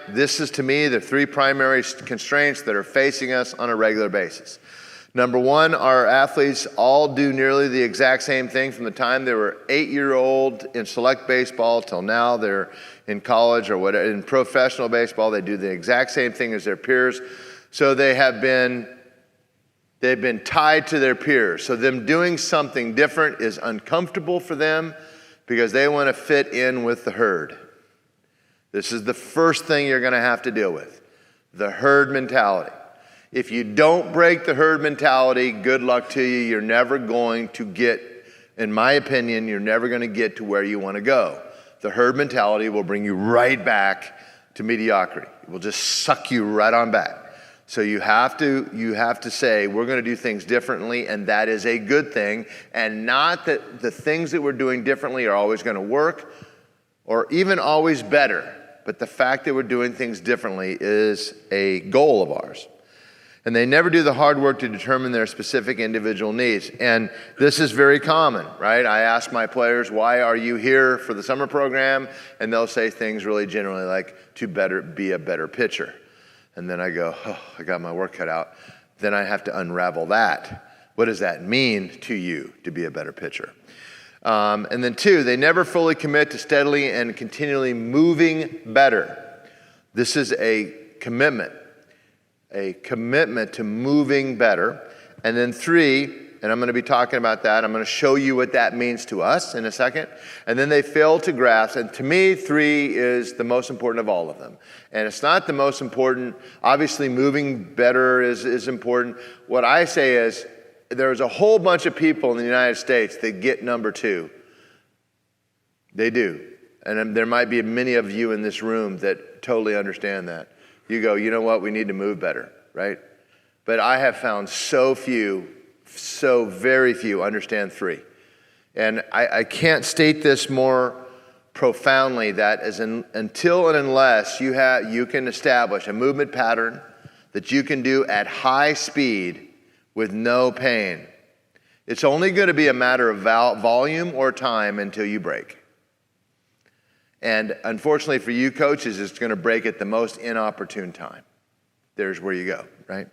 this is, to me, the three primary constraints that are facing us on a regular basis. Number one, our athletes all do nearly the exact same thing from the time they were 8-year-old in select baseball till now they're in college or whatever. In professional baseball, they do the exact same thing as their peers. So they've been tied to their peers. So them doing something different is uncomfortable for them because they want to fit in with the herd. This is the first thing you're going to have to deal with, the herd mentality. If you don't break the herd mentality, good luck to you. You're never going to get, in my opinion, you're never going to get to where you want to go. The herd mentality will bring you right back to mediocrity. It will just suck you right on back. So you have to say, we're going to do things differently, and that is a good thing, and not that the things that we're doing differently are always going to work or even always better, but the fact that we're doing things differently is a goal of ours. And they never do the hard work to determine their specific individual needs. And this is very common, right? I ask my players, why are you here for the summer program? And they'll say things really generally like, to be a better pitcher. And then I go, oh, I got my work cut out. Then I have to unravel that. What does that mean to you to be a better pitcher? And then two, they never fully commit to steadily and continually moving better. This is a commitment to moving better. And then three, and I'm going to be talking about that. I'm going to show you what that means to us in a second. And then they fail to grasp. And to me, three is the most important of all of them. And it's not the most important. Obviously, moving better is important. What I say is there's a whole bunch of people in the United States that get number two. They do. And there might be many of you in this room that totally understand that. You go, you know what, we need to move better, right? But I have found so very few understand three. And I can't state this more profoundly, that until and unless you can establish a movement pattern that you can do at high speed with no pain, it's only going to be a matter of volume or time until you break. And unfortunately for you coaches, it's going to break at the most inopportune time. There's where you go, right?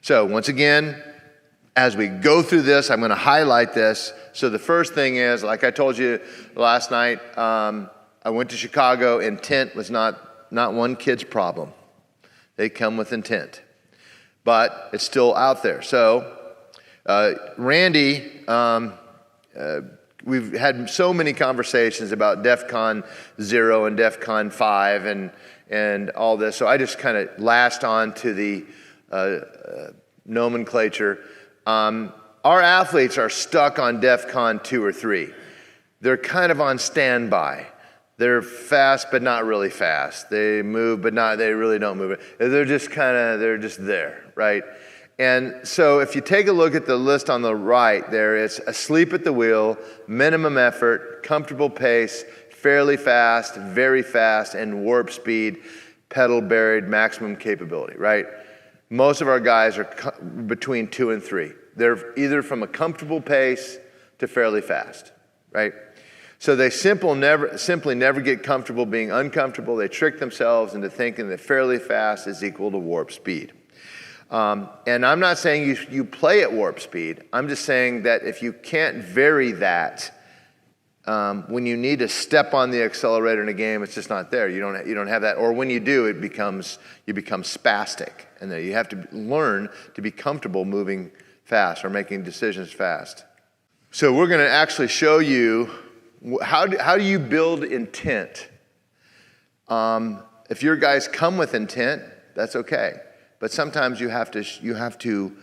So once again, as we go through this, I'm going to highlight this. So the first thing is, like I told you last night, I went to Chicago. Intent was not one kid's problem. They come with intent. But it's still out there. So Randy, we've had so many conversations about DEFCON 0 and DEFCON 5 and all this. So I just kind of latched on to the nomenclature. Our athletes are stuck on DEFCON 2 or 3. They're kind of on standby. They're fast, but not really fast. They move, but they really don't move. They're just there, right? And so if you take a look at the list on the right there, it's asleep at the wheel, minimum effort, comfortable pace, fairly fast, very fast, and warp speed, pedal buried, maximum capability, right? Most of our guys are between 2 and 3. They're either from a comfortable pace to fairly fast, right? So they simply never get comfortable being uncomfortable. They trick themselves into thinking that fairly fast is equal to warp speed. And I'm not saying you play at warp speed. I'm just saying that if you can't vary that, when you need to step on the accelerator in a game, it's just not there. You don't have that. Or when you do, you become spastic. And then you have to learn to be comfortable moving fast or making decisions fast. So we're going to actually show you how do you build intent. If your guys come with intent, that's okay. But sometimes you have to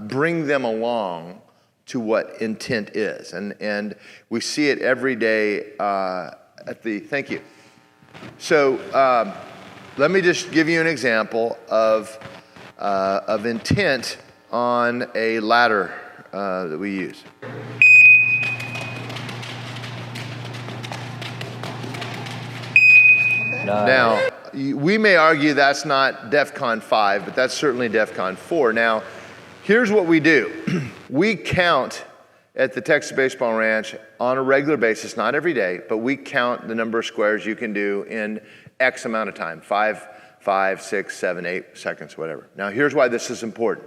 bring them along to what intent is. And we see it every day thank you. So let me just give you an example of intent on a ladder that we use. Now, we may argue that's not DEFCON 5, but that's certainly DEFCON 4. Now, here's what we do. We count at the Texas Baseball Ranch on a regular basis, not every day, but we count the number of squares you can do in X amount of time, 5, 6, 7, 8 seconds, whatever. Now here's why this is important.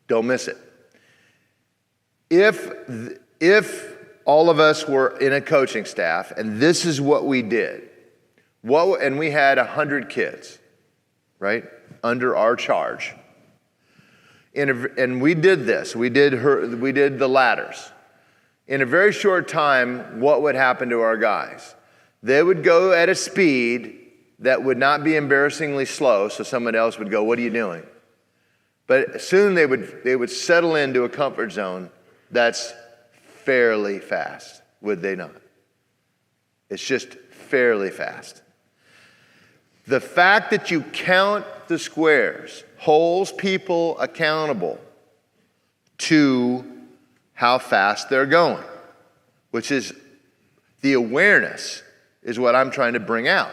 Don't miss it. If all of us were in a coaching staff and this is what we did, and we had 100 kids, right, under our charge, and we did this, we did the ladders. In a very short time, what would happen to our guys? They would go at a speed that would not be embarrassingly slow, so someone else would go, what are you doing? But soon they would settle into a comfort zone that's fairly fast, would they not? It's just fairly fast. The fact that you count the squares holds people accountable to how fast they're going, which is the awareness is what I'm trying to bring out,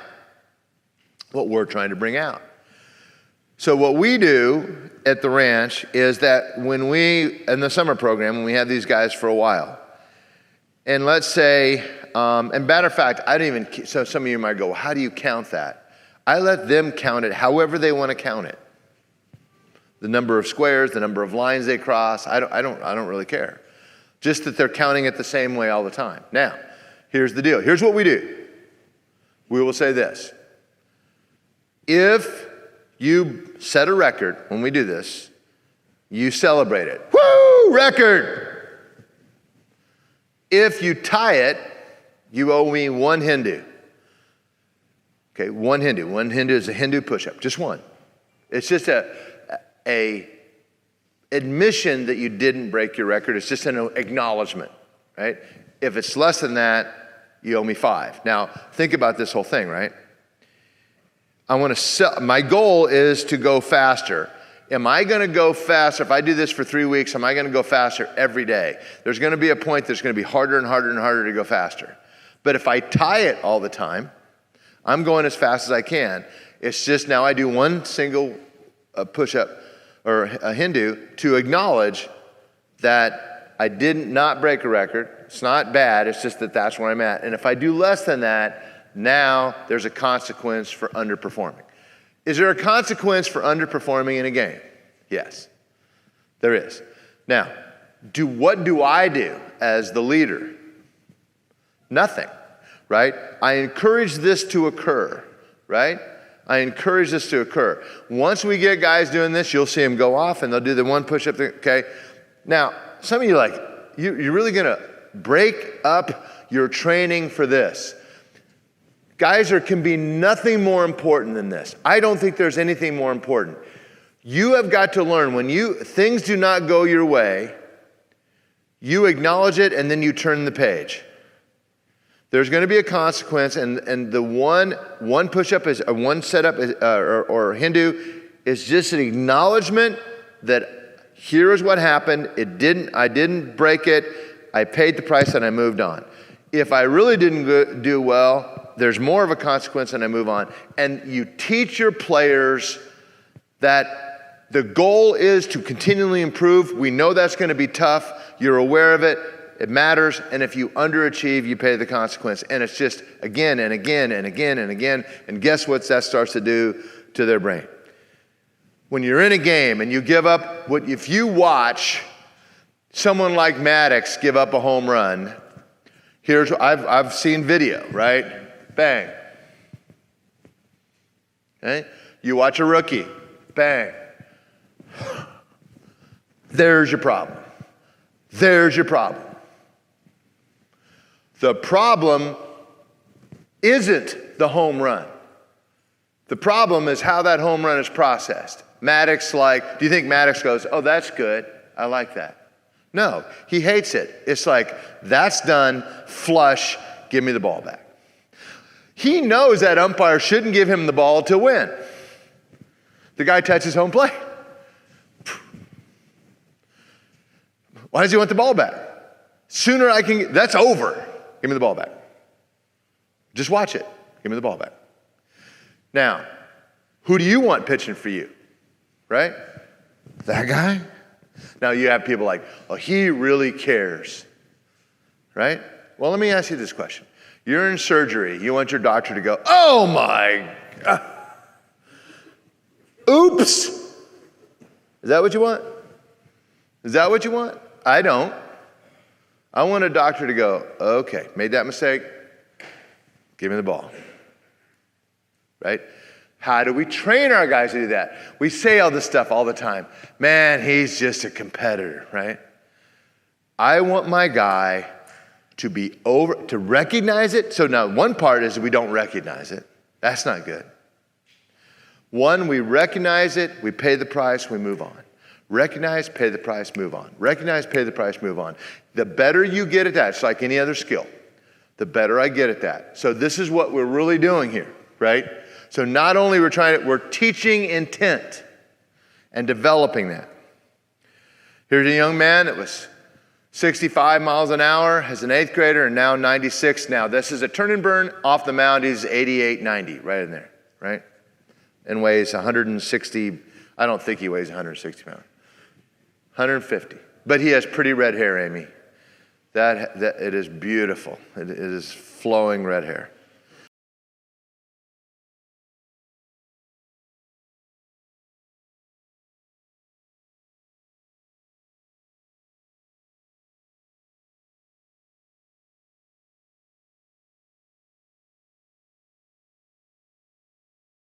what we're trying to bring out. So what we do at the ranch is that when in the summer program, when we have these guys for a while, and let's say, and matter of fact, so some of you might go, well, how do you count that? I let them count it however they want to count it. The number of squares, the number of lines they cross, I don't really care. Just that they're counting it the same way all the time. Now, here's the deal. Here's what we do. We will say this. If you set a record when we do this, you celebrate it. Woo, record! If you tie it, you owe me one Hindu. Okay, one Hindu. One Hindu is a Hindu push-up, just one. It's just a admission that you didn't break your record. It's just an acknowledgement, right? If it's less than that, you owe me 5. Now, think about this whole thing, right? My goal is to go faster. Am I going to go faster? If I do this for 3 weeks, am I going to go faster every day? There's going to be a point that's going to be harder and harder and harder to go faster. But if I tie it all the time, I'm going as fast as I can. It's just now I do one single push-up or a Hindu to acknowledge that I did not break a record. It's not bad. It's just that that's where I'm at. And if I do less than that, now there's a consequence for underperforming. Is there a consequence for underperforming in a game? Yes, there is. Now, what do I do as the leader? Nothing, right? I encourage this to occur, right? I encourage this to occur. Once we get guys doing this, you'll see them go off and they'll do the one push-up thing, okay? Now, some of you are like, you're really gonna break up your training for this. Guys, there can be nothing more important than this. I don't think there's anything more important. You have got to learn when things do not go your way, you acknowledge it and then you turn the page. There's going to be a consequence, and the one push-up is one setup or Hindu is just an acknowledgement that here is what happened. I didn't break it. I paid the price and I moved on. If I really didn't do well, there's more of a consequence and I move on. And you teach your players that the goal is to continually improve. We know that's going to be tough. You're aware of it. It matters, and if you underachieve, you pay the consequence. And it's just again and again and again and again, and guess what that starts to do to their brain? When you're in a game and you give up, if you watch someone like Maddox give up a home run, I've seen video, right? Bang. Okay? You watch a rookie, bang. There's your problem. There's your problem. The problem isn't the home run. The problem is how that home run is processed. Maddox, do you think Maddox goes, oh, that's good, I like that? No, he hates it. It's like, that's done, flush, give me the ball back. He knows that umpire shouldn't give him the ball to win. The guy touches home plate. Why does he want the ball back? Sooner that's over. Give me the ball back. Just watch it. Give me the ball back. Now, who do you want pitching for you? Right? That guy? Now you have people like, oh, he really cares. Right? Well, let me ask you this question. You're in surgery. You want your doctor to go, oh my God. Oops. Is that what you want? Is that what you want? I don't. I want a doctor to go, okay, made that mistake. Give me the ball. Right? How do we train our guys to do that? We say all this stuff all the time. Man, he's just a competitor, right? I want my guy to recognize it. So now one part is we don't recognize it. That's not good. One, we recognize it, we pay the price, we move on. Recognize, pay the price, move on. Recognize, pay the price, move on. The better you get at that, it's like any other skill, the better I get at that. So this is what we're really doing here, right? So not only we're teaching intent and developing that. Here's a young man that was 65 miles an hour as an 8th grader and now 96 now. This is a turn and burn off the mound. He's 88, 90, right in there, right? And weighs 160, I don't think he weighs 160 pounds. 150. But he has pretty red hair, Amy. That it is beautiful. It is flowing red hair.